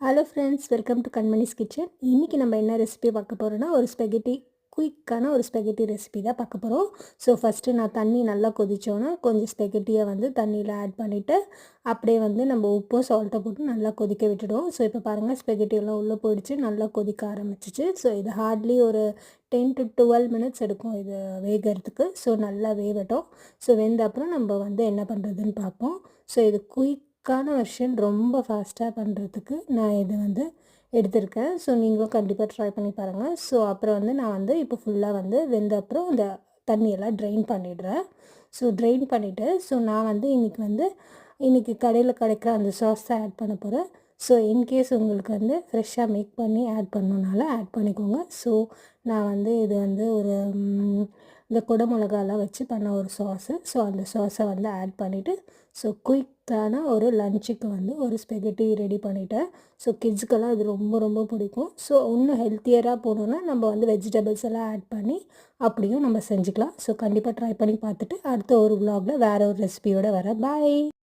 Hello friends, welcome to கண்மணிஸ் kitchen. இன்றைக்கி நம்ம என்ன ரெசிபி பார்க்க போகிறோன்னா, ஒரு ஸ்பெகட்டி குயிக்கான ஒரு ஸ்பெகட்டி ரெசிபி தான் பார்க்க போகிறோம். ஸோ ஃபஸ்ட்டு நான் தண்ணி நல்லா கொதித்தோன்னா கொஞ்சம் ஸ்பெகட்டியை வந்து தண்ணியில் ஆட் பண்ணிவிட்டு அப்படியே வந்து நம்ம உப்பு சால்ட்டை போட்டு நல்லா கொதிக்க விட்டுடுவோம். ஸோ இப்போ பாருங்கள், ஸ்பெகட்டியெல்லாம் உள்ளே போயிடுச்சு, நல்லா கொதிக்க ஆரம்பிச்சிச்சு. ஸோ இது ஹார்ட்லி ஒரு 10 to 12 மினிட்ஸ் எடுக்கும் இது வேகிறதுக்கு. ஸோ நல்லா வேகட்டும். ஸோ வெந்த அப்புறம் நம்ம வந்து என்ன பண்ணுறதுன்னு பார்ப்போம். ஸோ இது குயிக்கான வெர்ஷன், ரொம்ப ஃபாஸ்ட்டாக பண்ணுறதுக்கு நான் இது வந்து எடுத்திருக்கேன். ஸோ நீங்களும் கண்டிப்பாக ட்ரை பண்ணி பாருங்கள். ஸோ அப்புறம் வந்து நான் வந்து இப்போ ஃபுல்லாக வந்து வெந்த அப்புறம் இந்த தண்ணியெல்லாம் ட்ரெயின் பண்ணிடுறேன். ஸோ ட்ரெயின் பண்ணிவிட்டு ஸோ நான் வந்து இன்றைக்கி கடையில் கிடைக்கிற அந்த சாஸ் தான் ஆட் பண்ண போகிறேன். ஸோ இன்கேஸ் உங்களுக்கு வந்து ஃப்ரெஷ்ஷாக மேக் பண்ணி ஆட் பண்ணணுனால ஆட் பண்ணிக்கோங்க. ஸோ நான் வந்து இது வந்து ஒரு இந்த குடை மிளகாலாம் வச்சு பண்ண ஒரு சாஸு. ஸோ அந்த சாஸை வந்து ஆட் பண்ணிவிட்டு ஸோ குயிக்கான ஒரு லஞ்சுக்கு வந்து ஒரு ஸ்பெகட்டி ரெடி பண்ணிவிட்டேன். ஸோ கிட்ஸுக்கெல்லாம் இது ரொம்ப ரொம்ப பிடிக்கும். ஸோ இன்னும் ஹெல்த்தியராக போகணுன்னா நம்ம வந்து வெஜிடபிள்ஸ் எல்லாம் ஆட் பண்ணி அப்படியும் நம்ம செஞ்சுக்கலாம். ஸோ கண்டிப்பாக ட்ரை பண்ணி பார்த்துட்டு அடுத்த ஒரு vlogல வேறு ஒரு ரெசிபியோடு வரேன். பாய்.